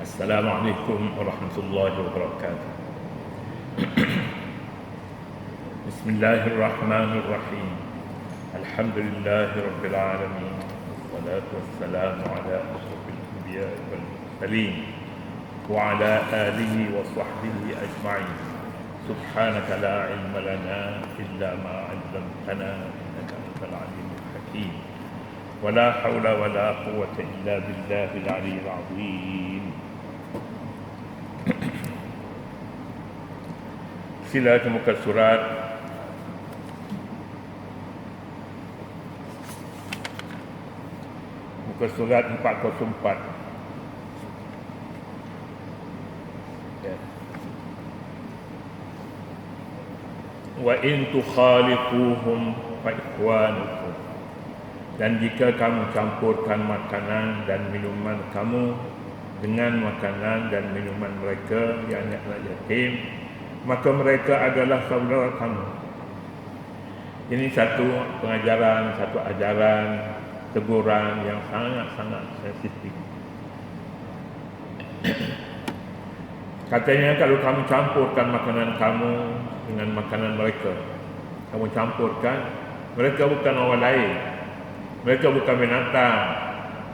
Assalamualaikum warahmatullahi wabarakatuh. Bismillahirrahmanirrahim. Alhamdulillahi rabbil alamin. Wassalatu wassalamu ala asyrafil anbiya'i wal mursalin wa ala alihi wa sahbihi ajma'in. Subhanaka la ilma lana illa ma 'allamtana innaka antal alimul hakim. ولا حول ولا قوة إلا بالله العلي العظيم. Sila ke muka surat muka surat 404. Ya. Wa in tukhaliquhum fa ikhwanukum. Dan jika kamu campurkan makanan dan minuman kamu dengan makanan dan minuman mereka, yang anak yatim, maka mereka adalah saudara kamu. Ini satu pengajaran, satu ajaran, teguran yang sangat-sangat sensitif. Katanya kalau kamu campurkan makanan kamu dengan makanan mereka, kamu campurkan, mereka bukan orang lain, mereka bukan binatang,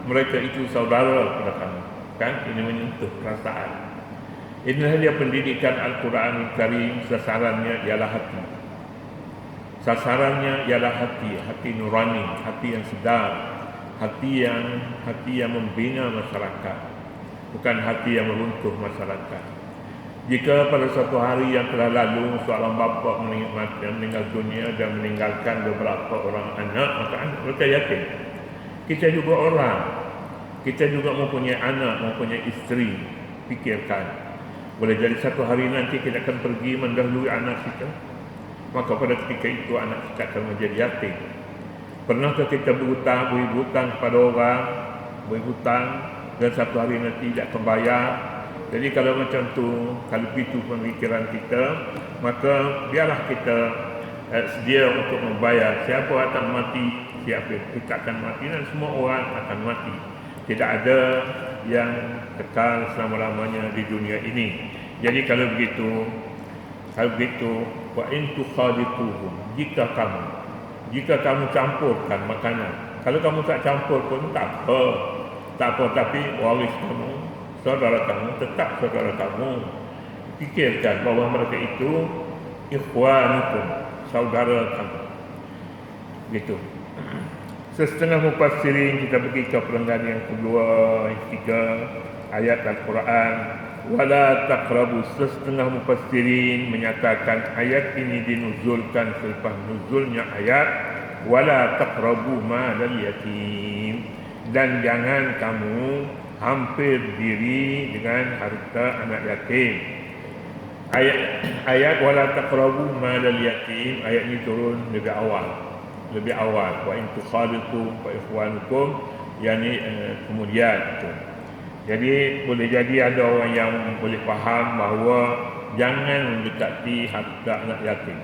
mereka itu saudara kepada kamu. Kan? Ini menyentuh perasaan. Inilah dia pendidikan Al-Quran Al-Karim. Sasarannya ialah hati. Sasarannya ialah hati, hati nurani, hati yang sedar, hati yang membina masyarakat, bukan hati yang meruntuh masyarakat. Jika pada suatu hari yang telah lalu seorang bapa meninggal dunia dan meninggalkan beberapa orang anak, maka anak mereka yatim. Kita juga orang, kita juga mempunyai anak, mempunyai isteri. Fikirkan, boleh jadi satu hari nanti kita akan pergi mendahului anak kita, maka pada ketika itu anak kita akan menjadi yatim. Pernahkah kita berhutang, beri hutang kepada orang, beri hutang dan satu hari nanti tidak akan bayar? Jadi kalau macam tu, kalau itu pemikiran kita, maka biarlah kita sedia untuk membayar. Siapa akan mati, siapa kita akan mati, dan semua orang akan mati. Tidak ada yang kekal selama-lamanya di dunia ini. Jadi kalau begitu, wa in tukhaliquhum, jika kamu campurkan makanan, kalau kamu tak campur pun tak apa, tapi waris kamu, saudara kamu, tetap saudara kamu. Fikirkan bahawa mereka itu ikhwanukum, saudara kamu. Gitu. Setengah mufassirin, kita pergi ke perenggan yang kedua, yang ketiga ayat Al-Quran. Wala taqrabu, setengah mufassirin menyatakan ayat ini dinuzulkan selepas nuzulnya ayat wala taqrabu malal yatim, dan jangan kamu hampir diri dengan harta anak yatim. Ayat wala taqrabu malal yatim, ayat ini turun lebih awal. Wa in tukhaliqu fa ikhwanukum, yakni kemudian itu. Jadi boleh jadi ada orang yang boleh faham bahawa jangan mendekati harta anak yatim.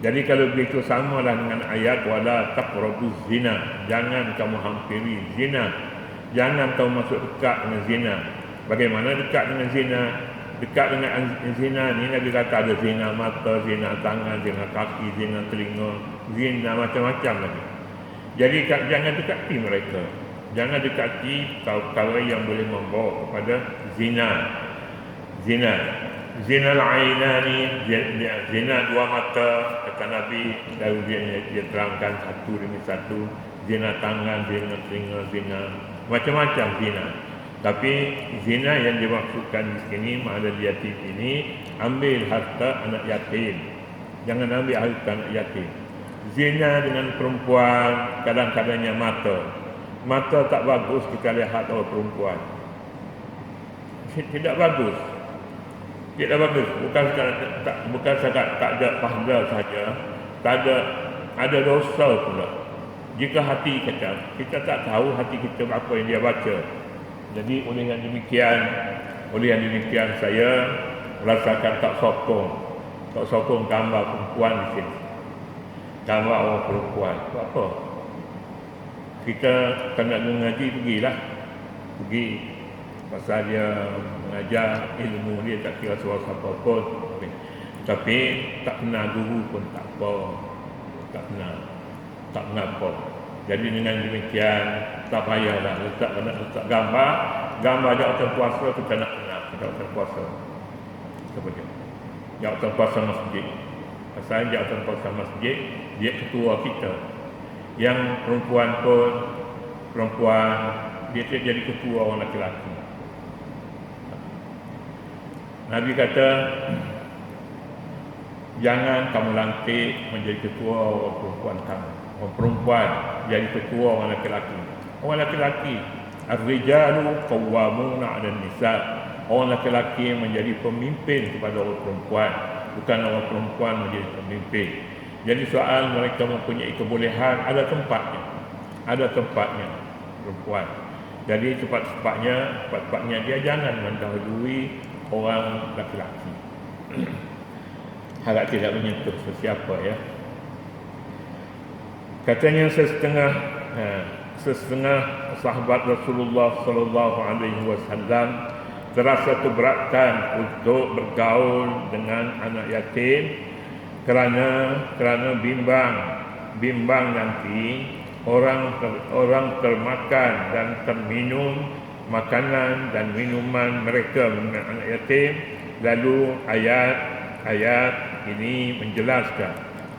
Jadi kalau begitu samalah dengan ayat wala taqrabu zina, jangan kamu hampiri zina. Jangan kamu masuk dekat dengan zina. Bagaimana dekat dengan zina? Dekat dengan zina ni Nabi kata ada zina mata, zina tangan, zina kaki, zina telinga, zina macam-macam lagi. Jadi jangan dekati mereka. Jangan dekati perkara yang boleh membawa kepada zina. Zina al-ainani, zina dua mata, kata Nabi, lalu dia terangkan satu demi satu. Zina tangan, zina telinga, zina macam-macam zina. Tapi zina yang dimaksudkan di sini, mahal yatim ini, ambil harta anak yatim. Jangan ambil harta anak yatim. Zina dengan perempuan, kadang-kadangnya mata. Mata tak bagus kita lihat orang perempuan. Tidak bagus. Tidak bagus. Bukan sekadar tak ada pahala saja, ada dosa pula. Jika hati kita tak tahu hati kita apa yang dia baca. Jadi oleh yang demikian saya merasakan tak sokong gambar perempuan di sini. Gambar orang perempuan. Itu apa? Kita tak nak mengaji, pergi. pasal dia mengajar ilmu dia tak kira suara siapa pun, tapi tak kenal guru pun tak apa, tak kenal, tak mengapa. Jadi dengan demikian tak payahlah letak gambar jawatan puasa kita nak kenal jawatan puasa apa dia, jawatan puasa masjid. Pasal jawatan puasa masjid dia ketua kita, yang perempuan dia jadi ketua orang lelaki. Nabi kata jangan kamu lantik menjadi ketua orang perempuan kamu. Orang perempuan jadi ketua orang lelaki. Orang lelaki, ar-rijalu qawwamuna 'alan nisa. Orang lelaki menjadi pemimpin kepada orang perempuan, bukan orang perempuan menjadi pemimpin. Jadi soal mereka mempunyai kebolehan, ada tempatnya perempuan. Jadi cepat-cepatnya dia jangan mendahului orang lelaki. Harap tidak menyentuh sesiapa ya. Katanya setengah sahabat Rasulullah sallallahu alaihi wasallam terasa keberatan untuk bergaul dengan anak yatim kerana bimbang nanti orang termakan dan terminum makanan dan minuman mereka dengan anak yatim. Lalu ayat ini menjelaskan,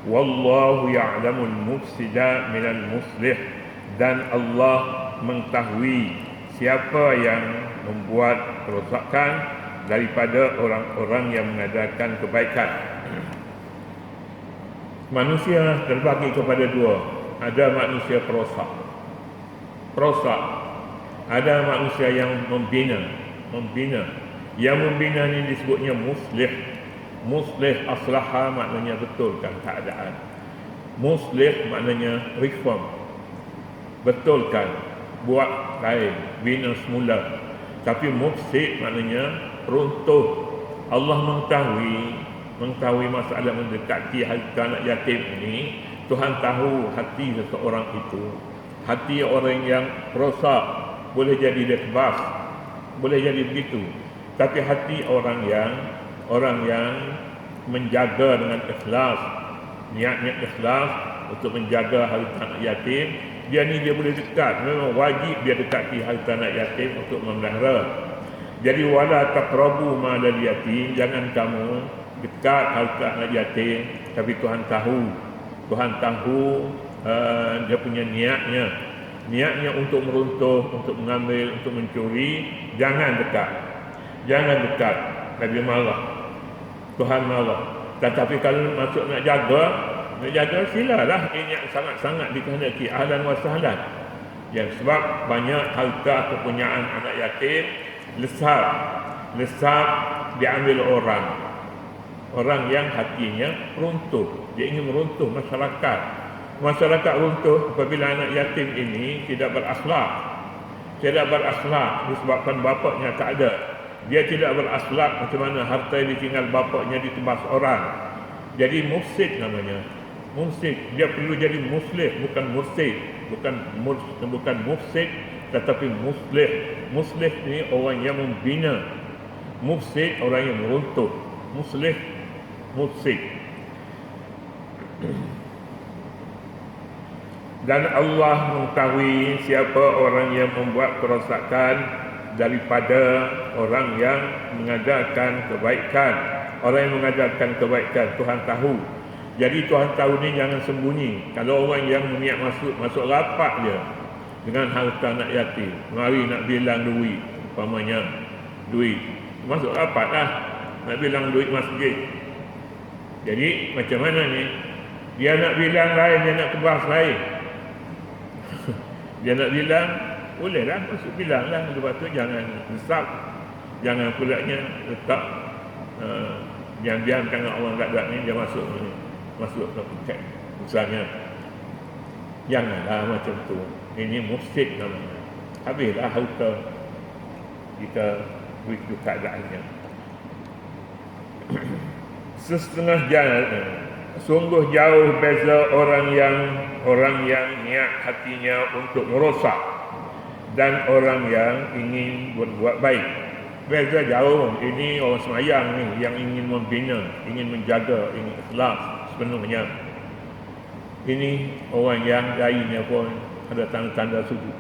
wallahu ya'lamul mufsida minal muslih, dan Allah mengetahui siapa yang membuat kerosakan daripada orang-orang yang mengadakan kebaikan. Manusia terbagi kepada dua. Ada manusia perosak. Ada manusia yang membina. Yang membina ini disebutnya muslih. Muslih aslaha maknanya betulkan keadaan. Muslih maknanya reform, betulkan, buat lain, bina semula. Tapi mufsid maknanya runtuh. Allah mengetahui masalah mendekati harta anak yatim ini. Tuhan tahu hati seseorang itu. Hati orang yang rosak boleh jadi dia kebas, boleh jadi begitu. Tapi hati orang yang menjaga dengan ikhlas, niatnya ikhlas untuk menjaga harta anak yatim, dia boleh dekat. Memang wajib dia dekati harta anak yatim untuk memelihara. Jadi wala taqrabu malal yatim, jangan kamu dekat harta anak yatim. Tapi Tuhan tahu dia punya niatnya untuk meruntuh, untuk mengambil, untuk mencuri. Jangan dekat. Nabi marah, Tuhan marah. Tetapi kalau masuk nak jaga silalah. Ini sangat-sangat dikehendaki, ahlan wa sahlan. Yang sebab banyak harta kepunyaan anak yatim lesap diambil orang yang hatinya runtuh. Dia ingin meruntuh masyarakat runtuh apabila anak yatim ini tidak berakhlak disebabkan bapaknya tak ada. Dia tidak berakhlak, macam mana harta yang ditinggal bapaknya ditebas orang. Jadi mufsid namanya. Mufsid, dia perlu jadi muslih, bukan mufsid, bukan mufsid, tetapi muslih. Muslih ni orang yang membina. Mufsid orang yang meruntuh. Muslih, mufsid. Dan Allah mengetahui siapa orang yang membuat kerosakan daripada orang yang mengajarkan kebaikan. Orang yang mengajarkan kebaikan, Tuhan tahu. Jadi Tuhan tahu ni jangan sembunyi. Kalau orang yang niat masuk rapat je dengan harta anak yatim, mari nak bilang duit, umpamanya duit, masuk rapat lah, nak bilang duit masjid. Jadi macam mana ni? Dia nak bilang lain, dia nak kebas lain. Dia nak bilang, bolehlah masuk bilang lah. Lepas tu jangan resap, jangan pulaknya letak diam-diam tangan orang kat ni, dia masuk ke paket misalnya. Janganlah macam tu. Ini mufsid namanya. Habislah harta kita begitu keadaannya. Setengah jalan, sungguh jauh beza orang yang niat hatinya untuk merosak dan orang yang ingin berbuat baik. Beza jauh. Ini orang semayang ni yang ingin membina, ingin menjaga, ingin ikhlas sepenuhnya. Ini orang yang lainnya pun ada tanda-tanda sujud.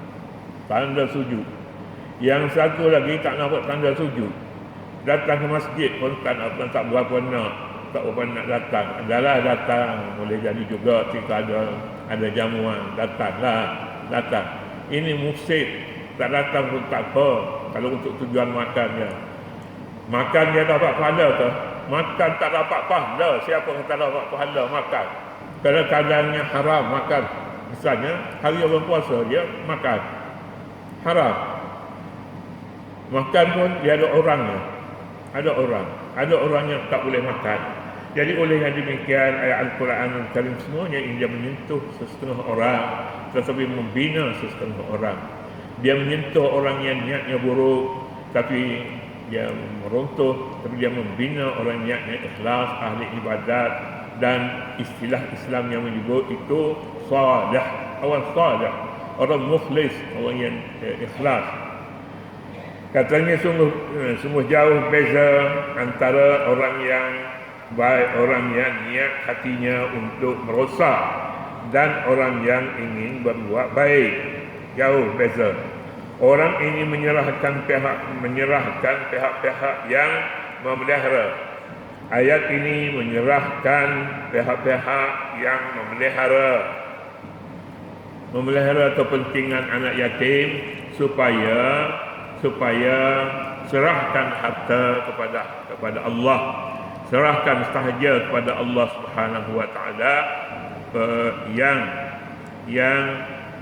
Tanda sujud. Yang satu lagi tak nampak tanda sujud. Datang ke masjid pun tak berapa nak, datang. Adalah datang, boleh jadi juga jika ada jamuan, datang. Ini mufsid, tak datang pun tak apa. Kalau untuk tujuan makannya, makan dia dapat pahala ke? Makan tak dapat pahala. Siapa kata dapat pahala makan? Kadang-kadangnya haram makan. Misalnya hari orang puasa dia makan haram. Makan pun dia ada orangnya. Ada orang yang tak boleh makan. Jadi oleh yang demikian ayat Al-Quran Al-Karim semuanya dia menyentuh sesetengah orang, tetapi membina sesetengah orang. Dia menyentuh orang yang niatnya buruk, tapi dia meruntuh, tapi dia membina orang niatnya ikhlas, ahli ibadat, dan istilah Islam yang menyebut itu salih, orang salih, orang mukhlis, orang yang ikhlas. Katanya sungguh jauh beza antara orang yang baik, orang yang niat hatinya untuk merosak, dan orang yang ingin berbuat baik. Jauh beza. Orang ini menyerahkan pihak-pihak yang memelihara. Ayat ini menyerahkan pihak-pihak yang memelihara kepentingan anak yatim supaya serahkan harta kepada Allah, serahkan sahaja kepada Allah Subhanahu wa taala, yang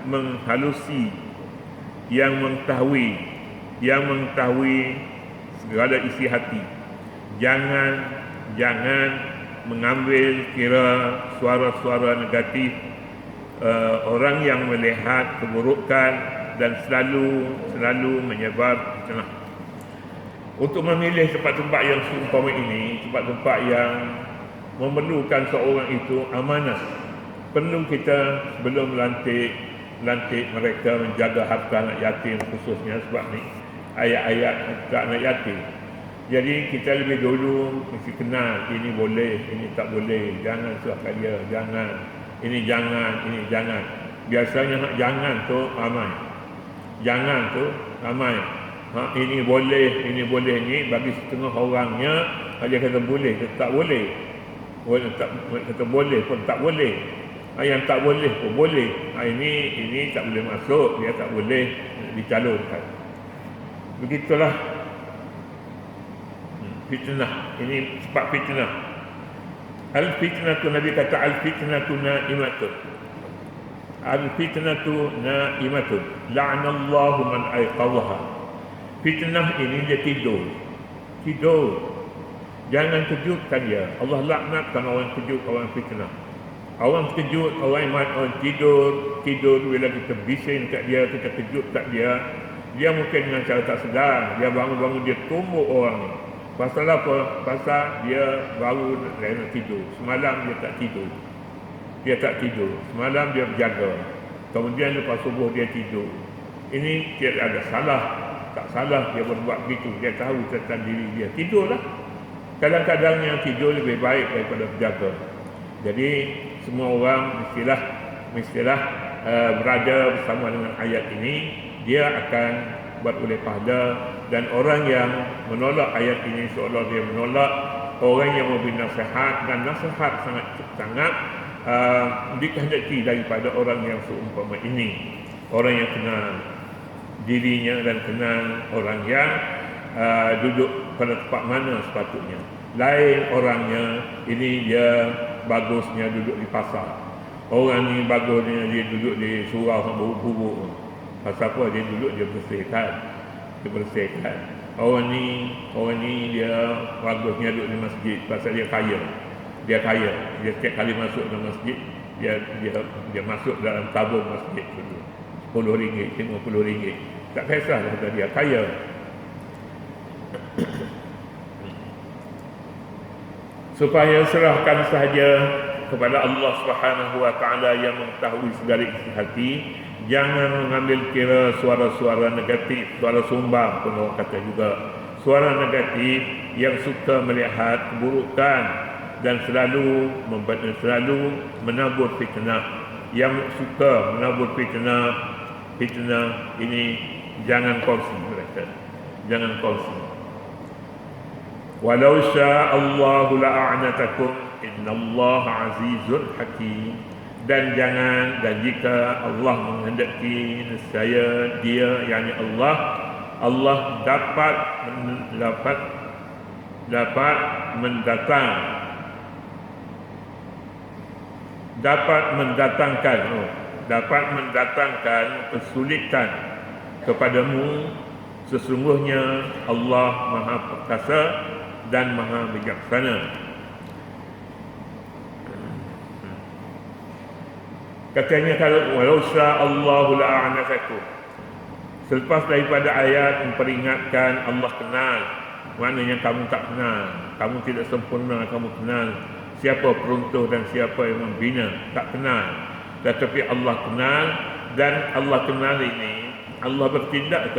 menghalusi, yang mengetahui segala isi hati. Jangan mengambil kira suara-suara negatif orang yang melihat keburukan dan selalu menyebar fitnah. Untuk memilih tempat-tempat yang seumpama ini, tempat-tempat yang memerlukan seorang itu amanah. Perlu kita sebelum lantik mereka menjaga harta anak yatim khususnya, sebab ni ayat-ayat harta anak yatim. Jadi kita lebih dulu mesti kenal ini boleh, ini tak boleh, jangan serahkan dia, ini jangan. Biasanya jangan tu ramai. Ini boleh ni bagi setengah orangnya dia kata boleh, dia tak boleh. Kata boleh pun tak boleh. Yang tak boleh pun boleh. Ini tak boleh masuk, dia tak boleh dicalonkan. Begitulah fitnah. Ini sebab fitnah. Al-fitnatu, Nabi kata al-fitnatu na'imatun. Al-fitnatu na'imatun. La'anallahu man aiqadhaha. Fitnah ini dia tidur. Jangan kejutkan dia. Allah laknatkan orang kejut, orang fitnah. Orang kejut, orang tidur bila kita bising kat dia, kita kejut kat dia, dia mungkin dengan cara tak sedar, dia bangun-bangun, dia tumbuk orang ni. Pasal apa? Pasal dia baru nak tidur. Semalam dia tak tidur. Semalam dia berjaga. Kemudian lepas subuh dia tidur. Ini tidak ada salah. Tak salah dia berbuat begitu. Dia tahu tentang diri dia. Tidurlah. Kadang-kadang yang tidur lebih baik daripada berjaga. Jadi semua orang mestilah berada bersama dengan ayat ini. Dia akan beroleh pahala. Dan orang yang menolak ayat ini seolah dia menolak orang yang memberi nasihat, dan nasihat sangat dikehendaki daripada orang yang seumpama ini. Orang yang kenal dirinya dan kenal orang yang duduk pada tempat mana sepatutnya. Lain orangnya, ini dia bagusnya duduk di pasar. Orang ni bagusnya dia duduk di surau bubuk-bubuk. Pasal apa? Dia duduk, dia bersihkan. Orang ni dia bagusnya duduk di masjid pasal dia kaya. Dia setiap kali masuk dalam masjid, dia masuk dalam tabung masjid dulu. RM10, RM50. Tak kisahlah dia kaya. Supaya serahkan sahaja kepada Allah Subhanahu wa taala yang mengetahui segala isi hati, Jangan mengambil kira suara-suara negatif, suara sumbang pun orang kata juga. Suara negatif yang suka melihat keburukan dan selalu menabur fitnah. Yang suka menabur fitnah ini jangan kongsi mereka. Jangan kongsi. Walau sya'allahu la'anatakum innallaha azizun hakim. Dan jika Allah menghendaki nescaya dia, yakni Allah dapat mendatangkan kesulitan kepadamu. Sesungguhnya Allah Maha Perkasa dan Maha Bijaksana. Katanya kalau walau sya'allahu la'anatakum. Selepas daripada ayat memperingatkan Allah kenal, maknanya kamu tak kenal, kamu tidak sempurna, kamu kenal siapa peruntuh dan siapa yang membina, tak kenal. Tetapi Allah kenal, dan Allah kenal ini Allah bertindak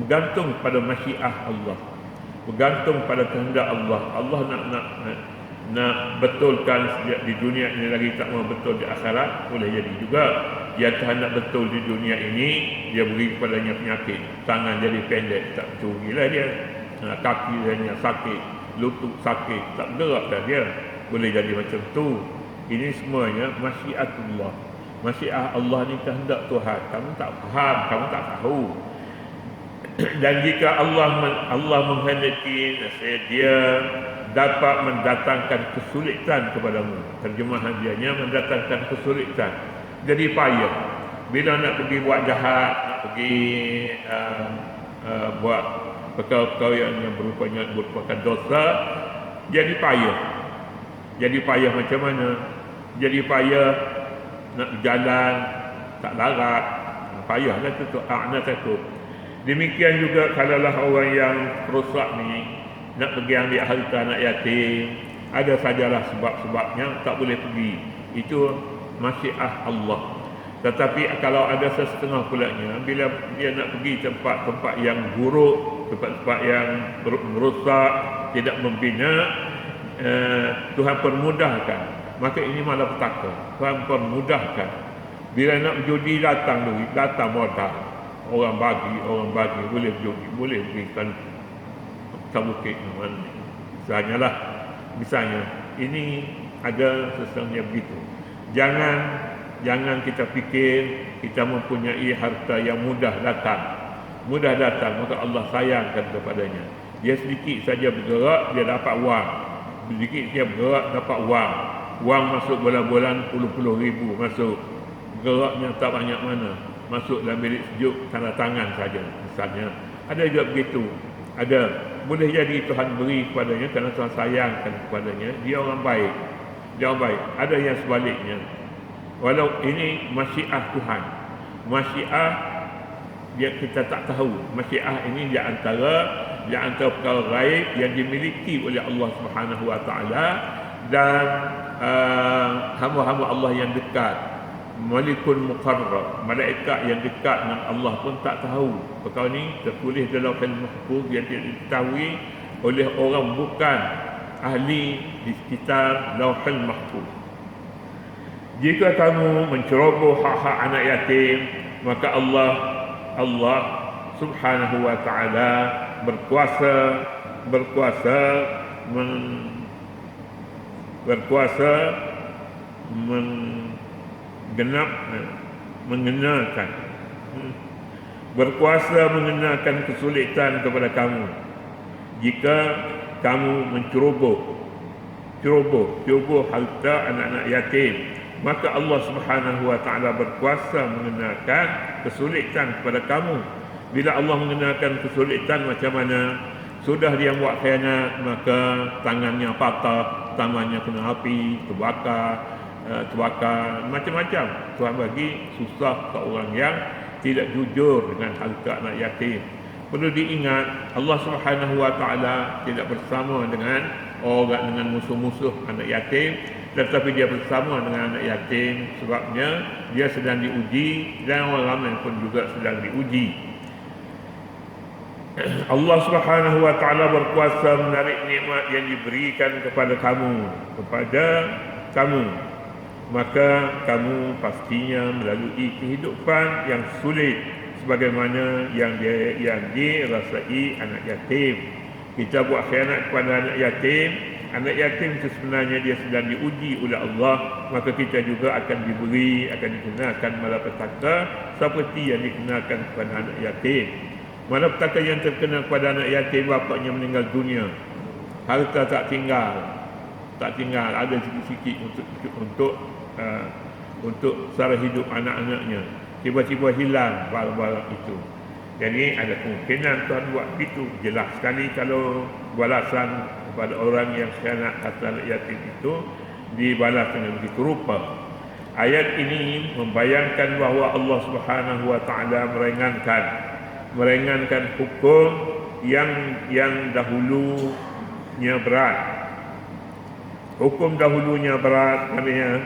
bergantung pada masyiah Allah, bergantung pada kehendak Allah. Allah nak betulkan sejak di dunia ini lagi, tak mau betul di akhirat, boleh jadi juga. Dia tak nak betul di dunia ini, dia beri kepadanya penyakit, tangan jadi pendek, tak curilah dia, kaki dia sakit, lutut sakit, tak bergerak dah dia, boleh jadi macam tu. Ini semuanya masyiatullah. Masyiah Allah ni kehendak Tuhan, kamu tak faham, kamu tak tahu. Dan jika Allah menghendaki, dia dapat mendatangkan kesulitan kepadamu. Terjemahan dianya mendatangkan kesulitan. Jadi payah bila nak pergi buat jahat, nak pergi buat perkara-perkara yang merupakan dosa, jadi payah. Jadi payah macam mana? Jadi payah nak berjalan tak larat, payahlah tu a'natakum. Demikian juga kalaulah orang yang perosak ni nak pergi ambil harta anak yatim, ada sajalah sebab-sebabnya tak boleh pergi. Itu masyiah Allah. Tetapi kalau ada setengah pulanya, bila dia nak pergi tempat-tempat yang buruk, tempat-tempat yang merosak, tidak membina, Tuhan permudahkan. Maka ini malah petaka. Tuhan permudahkan. Bila nak berjudi, datang modal. Orang bagi, boleh berjudi, boleh berikan bukit misalnya ini ada sesuatu begitu. Jangan kita fikir kita mempunyai harta yang mudah datang, maka Allah sayangkan kepadanya. Dia sedikit saja bergerak, dia dapat wang, sedikit dia bergerak dapat wang masuk bulan-bulan puluh ribu masuk, geraknya tak banyak mana, masuk dalam bilik sejuk tanda tangan saja misalnya. Ada juga begitu. Ada, boleh jadi Tuhan beri kepadanya kerana Tuhan sayangkan kepadanya, dia orang baik. Ada yang sebaliknya. Walau ini masyiah Tuhan, masyiah dia kita tak tahu. Masyiah ini di antara perkara gaib yang dimiliki oleh Allah Subhanahu Wa Taala dan hamba-hamba Allah yang dekat. Malikul Muqarrab, malaikat yang dekat dengan Allah pun tak tahu. Perkara ni tertulis dalam Lauhul Mahfuz yang diketahui oleh orang bukan ahli di sekitar Lauhul Mahfuz. Jika kamu menceroboh hak-hak anak yatim, maka Allah Subhanahu Wa Taala mengenakan kesulitan kepada kamu jika kamu menceroboh harta anak-anak yatim, maka Allah Subhanahu Wa Taala berkuasa mengenakan kesulitan kepada kamu. Bila Allah mengenakan kesulitan macam mana? Sudah dia buat khianat, maka tangannya patah, tangannya kena api, terbakar, macam-macam. Tuhan bagi susah ke orang yang tidak jujur dengan harta anak yatim. Perlu diingat, Allah Subhanahu Wa Taala tidak bersama dengan orang, dengan musuh-musuh anak yatim. tetapi dia bersama dengan anak yatim sebabnya dia sedang diuji dan orang ramai pun juga sedang diuji. Allah Subhanahu wa taala berkuasa menarik nikmat yang diberikan kepada kamu, maka kamu pastinya melalui kehidupan yang sulit sebagaimana yang dirasai anak yatim. Kita buat khianat kepada anak yatim itu sebenarnya dia sedang diuji oleh Allah, maka kita juga akan dikenakan malapetaka seperti yang dikenakan kepada anak yatim. Malapetaka yang terkena kepada anak yatim, bapaknya meninggal dunia, harta tak tinggal, ada sikit-sikit untuk sara hidup anak-anaknya, tiba-tiba hilang barang-barang itu. Jadi ada kemungkinan Tuhan buat begitu. Jelas sekali kalau balasan kepada orang yang khianat harta anak yatim itu dibalas dengan begitu rupa. Ayat ini membayangkan bahawa Allah Subhanahu wa taala meringankan hukum yang dahulunya berat. Hukum dahulunya berat, maknanya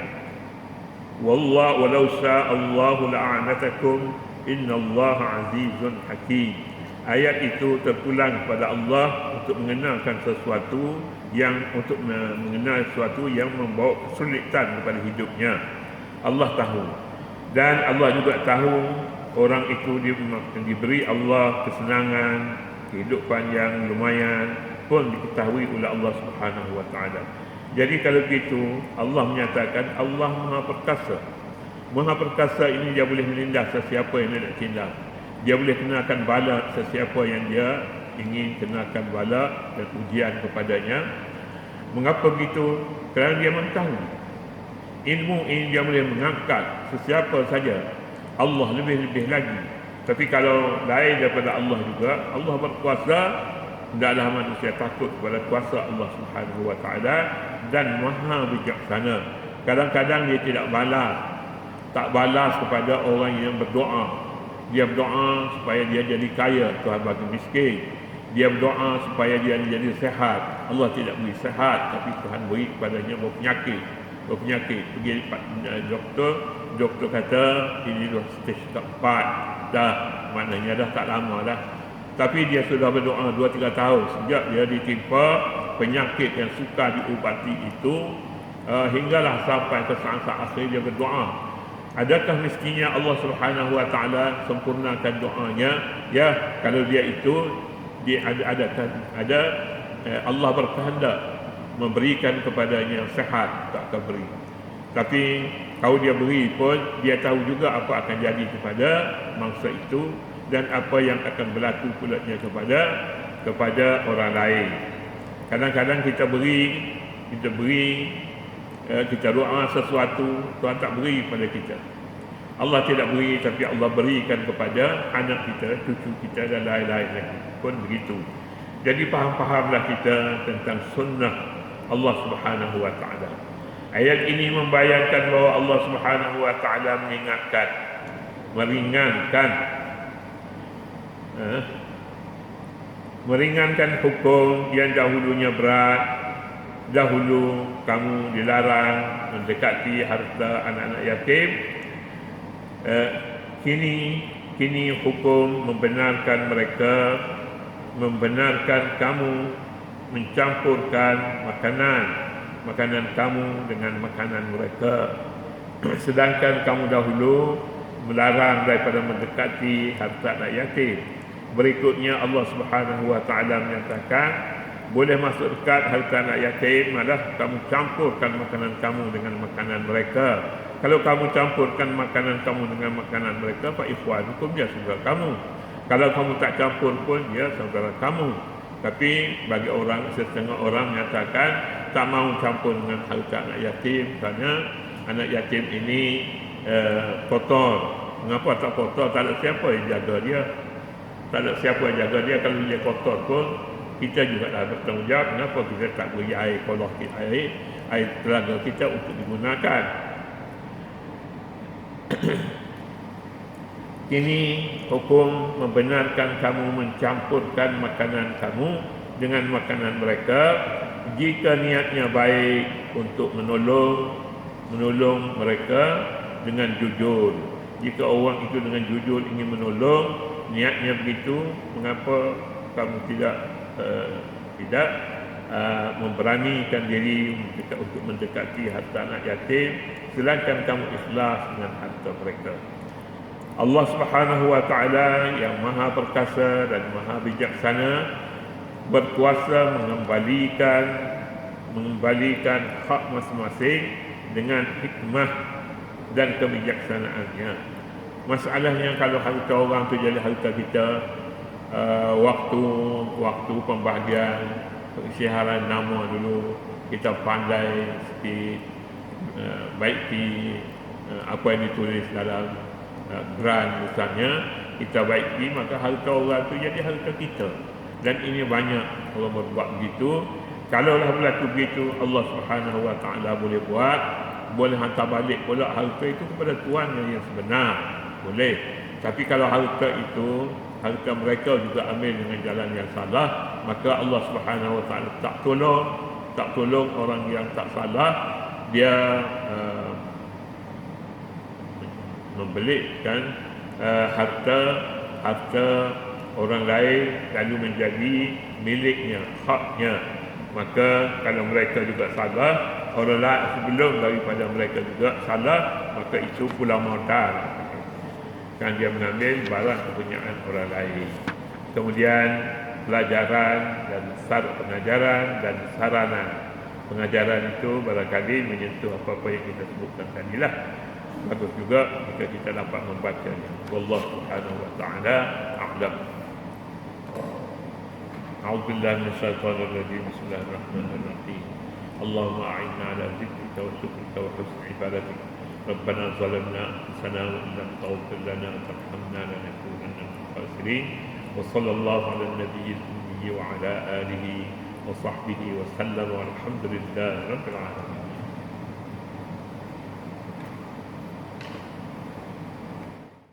walau sya'allahu la'anatakum innallaha azizun hakim. Ayat itu terpulang kepada Allah untuk mengenalkan sesuatu yang membawa kesulitan kepada hidupnya. Allah tahu, dan Allah juga tahu orang itu diberi Allah kesenangan, kehidupan yang lumayan pun diketahui oleh Allah Subhanahu wa taala. Jadi kalau begitu Allah menyatakan Allah Maha Perkasa. Maha Perkasa ini dia boleh menindas sesiapa yang dia nak tindas. Dia boleh kenakan bala sesiapa yang dia ingin kenakan bala dan ujian kepadanya. Mengapa begitu? Kerana dia mengetahui ilmu ini dia boleh mengangkat sesiapa saja, Allah lebih-lebih lagi. Tapi kalau lain daripada Allah juga, Allah berkuasa, hendaklah manusia takut kepada kuasa Allah Subhanahu wa taala dan Maha bijaksana. Kadang-kadang dia tak balas kepada orang yang berdoa. Dia berdoa supaya dia jadi kaya, Tuhan bagi miskin. Dia berdoa supaya dia jadi sehat, Allah tidak beri sehat, tapi Tuhan beri kepadanya berpenyakit. Pergi doktor kata ini dah stage keempat dah, maknanya dah tak lama dah. Tapi dia sudah berdoa 2-3 tahun sejak dia ditimpa penyakit yang sukar diubati itu, hinggalah sampai ke saat-saat akhir dia berdoa. Adakah miskinnya Allah Subhanahu wa taala sempurnakan doanya? Ya, kalau dia itu Allah berkehendak memberikan kepadanya sehat, tak akan beri. Tapi kalau dia beri pun dia tahu juga apa akan jadi kepada mangsa itu dan apa yang akan berlaku pulanya kepada orang lain. Kadang-kadang kita doa sesuatu, Tuhan tak beri pada kita. Allah tidak beri, tapi Allah berikan kepada anak kita, cucu kita dan lain-lain lagi. Pun begitu. Jadi faham-fahamlah kita tentang sunnah Allah Subhanahu wa taala. Ayat ini membayangkan bahawa Allah Subhanahu wa taala meringankan hukum yang dahulunya berat. Dahulu kamu dilarang mendekati harta anak-anak yatim. Kini hukum membenarkan kamu mencampurkan makanan kamu dengan makanan mereka. Sedangkan kamu dahulu melarang daripada mendekati harta anak yatim. Berikutnya Allah Subhanahu wa taala menyatakan boleh masuk dekat harta anak yatim, malah kamu campurkan makanan kamu dengan makanan mereka. Kalau kamu campurkan makanan kamu dengan makanan mereka, fa ikhwanukum, dia saudara kamu. Kalau kamu tak campur pun dia saudara kamu. Tapi bagi setengah orang menyatakan tak mahu campur dengan harta anak yatim kerana anak yatim ini kotor. Mengapa tak kotor? Tak ada siapa yang jaga dia. Kalau dia kotor pun kita juga dah bertanggungjawab. Kenapa kita tak beri air kolah, air telaga kita untuk digunakan. Kini hukum membenarkan kamu mencampurkan makanan kamu dengan makanan mereka. jika niatnya baik untuk menolong mereka dengan jujur. Jika orang itu dengan jujur ingin menolong, niatnya begitu, mengapa kamu tidak memberanikan diri untuk mendekati harta anak yatim, sedangkan kamu ikhlas dengan harta mereka. Allah Subhanahu wa taala yang Maha Perkasa dan Maha Bijaksana berkuasa mengembalikan hak masing-masing dengan hikmah dan kebijaksanaannya. Masalahnya kalau harta orang tu jadi harta kita, waktu pembahagian pengisytiharan nama dulu kita pandai sikit, baiki apa yang ditulis dalam grant misalnya, kita baiki, maka harta orang tu jadi harta kita. Dan ini banyak orang berbuat begitu. Kalaulah berlaku begitu, Allah Subhanahu wa taala boleh hantar balik pula harta itu kepada tuannya yang sebenar, boleh. Tapi kalau harta mereka juga ambil dengan jalan yang salah, maka Allah Subhanahu wa taala tak tolong orang yang tak salah. Dia membelikkan harta orang lain lalu menjadi miliknya, haknya. Maka kalau mereka juga salah, orang lain sebelum daripada mereka juga salah, maka itu pula modal, kan dia mengambil barang kepunyaan orang lain. Kemudian pelajaran dan pengajaran dan sarana pengajaran itu barangkali menyentuh apa-apa yang kita sebutkan tadilah. Bagus juga jika kita dapat membacanya. Wallahu subhanahu wa ta'ala a'lam. A'udzu billahi minasyaitonir rajim. Bismillahirrahmanirrahim. Allahumma a'inna ala dzikrika wa syukrika wa husni ibadatik. Rabbana zalamna anfusana wa in lam taghfir lana wa tarhamna lanakunanna minal khasirin. Wa sallallahu ala nabiyyil ummi wa ala alihi wa sahbihi wa sallam, walhamdulillahi rabbil alamin.